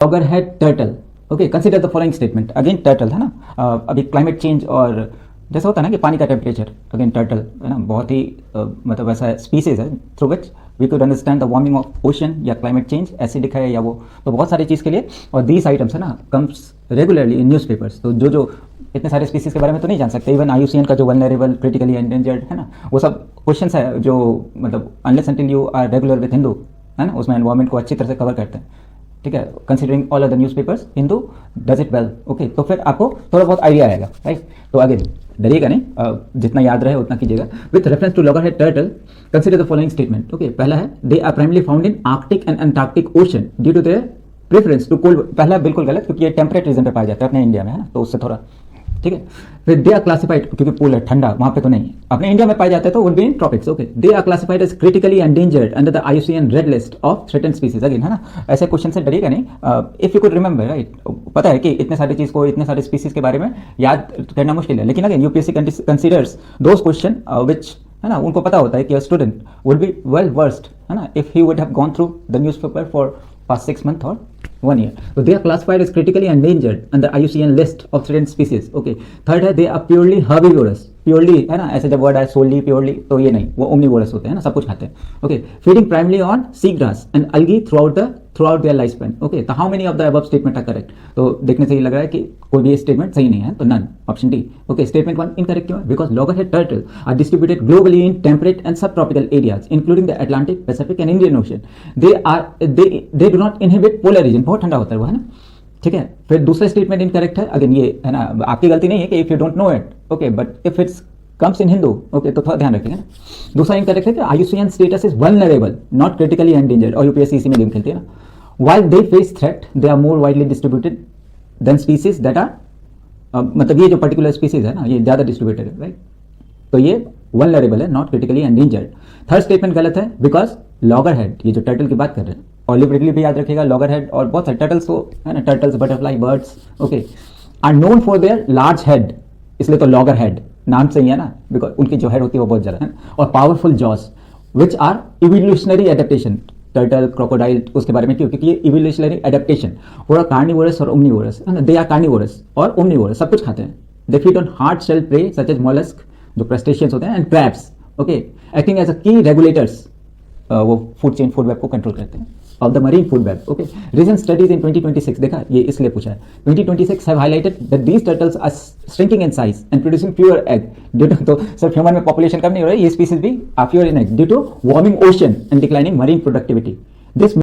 Loggerhead turtle. Okay, consider the following statement. Again turtle है ना, अभी क्लाइमेट चेंज और जैसा होता है ना कि पानी का टेम्परेचर, अगेन टर्टल है ना, बहुत ही मतलब ऐसा स्पीसीज है through which we could understand the warming of ocean या क्लाइमेट चेंज, एसिडिक है या वो, तो बहुत सारी चीज़ के लिए। और दीज आइटम्स है ना comes regularly in news papers. तो जो इतने सारे स्पीसीज के बारे में तो नहीं जान सकते। इवन IUCN का जो वल्नरेबल, क्रिटिकली एंडेंजर्ड है ना, वो सब क्वेश्चंस है जो मतलब unless until you are regular with Hindu है ना, उसमें एनवायरमेंट को अच्छी तरह से कवर करते हैं। ठीक है, considering all other news papers, Hindu does it well. Okay, तो फिर आपको थोड़ा बहुत आइडिया आएगा, राइट। तो अगेन डरिएगा नहीं, जितना याद रहे उतना कीजिएगा। With reference to loggerhead turtle consider the following statement. Okay, पहला है they are primarily found in Arctic and Antarctic ocean due to their preference to cold. पहला बिल्कुल गलत, क्योंकि ये टेम्परेट रीजन पे पाया जाता है अपने इंडिया में, है ना, तो उससे थोड़ा ठीक है। फिर दे आर क्लासिफाइड, क्योंकि पूल है ठंडा, वहां पे तो नहीं, अपने इंडिया में पाए जाते हैं तो would be in tropics. Okay, they are classified as critically endangered under the IUCN red list of threatened species. Again है ना, ऐसे क्वेश्चन से डरिएगा नहीं। If you could remember, right, पता है कि इतने सारी चीज को, इतने सारे स्पीसीज के बारे में याद करना मुश्किल है, लेकिन again UPSC considers those question which है ना, उनको पता होता है कि student would be well versed है ना if he would have gone through the newspaper for past 6 months or 1 year. So they are classified as critically endangered under IUCN list of threatened species. Okay. Third है they are purely herbivorous. Purely है ना, ऐसे जब word आए solely, purely, तो ये नहीं, वो omnivorous होते हैं ना, सब कुछ खाते हैं. Okay. Feeding primarily on seagrass and algae throughout their lifespan. Okay. So how many of the above statement are correct? तो देखने से ही लग रहा है कि कोई भी स्टेटमेंट सही नहीं है, तो none. Option D. Okay. Statement 1 incorrect क्यों है? Because loggerhead turtle are distributed globally in temperate and subtropical areas, including the Atlantic, Pacific and Indian Ocean. They do not inhabit polar region. बहुत ठंडा होता है वो, है ना, ठीक है। फिर दूसरा स्टेटमेंट इनकरेक्ट है। अगेन ये है ना, आपकी गलती नहीं है कि if you don't know it, okay, but if it's comes in Hindu, okay, तो थोड़ा ध्यान रखिएगा ना। दूसरा इनकरेक्ट है कि IUCN status is vulnerable, not critically endangered, और UPSC इसी में गेम खेलती है ना। While they face threat they are more widely distributed than species that are, मतलब ये जो पर्टिकुलर स्पीसीज है ना, ये ज्यादा डिस्ट्रीब्यूटेड है, राइट, तो ये वल्नरेबल है, not critically endangered. Third statement गलत है, बिकॉज लॉगरहेड, ये जो टर्टल की बात कर रहे हैं, और लिबरेटली भी याद रखिएगा, लॉगरहेड और बहुत सारे टर्टल्स को है ना, turtles, butterfly, birds, okay, are known for their large head, इसलिए तो लॉगरहेड नाम से ही है ना, बिकॉज उनकी जो हेड होती है वो बहुत ज्यादा है, और powerful jaws which are evolutionary adaptation. Turtle, crocodile, उसके बारे में क्यों? क्योंकि ये इवोल्यूशनरी एडेप्टेशन, पूरा कार्निवोरस और ओमनिवोरस है ना, दे आर कार्निवोरस और ओमनिवोरस, सब कुछ खाते हैं। They feed on hard shell prey such as mollusc, जो क्रस्टेशियंस होते हैं, and crabs, okay, acting as a key regulators, वो फूड चेन, फूड वेब को कंट्रोल करते हैं, of the marine food web. Okay, recent studies in 2026, देखा, ये इसलिए पूछा है, 2026 have highlighted that these turtles are shrinking in size and producing fewer egg due to, तो सिर्फ ह्यूमन में पॉपुलेशन कम नहीं हो रही, ये स्पीसीज भी are fewer in egg due to warming ocean and declining marine productivity. This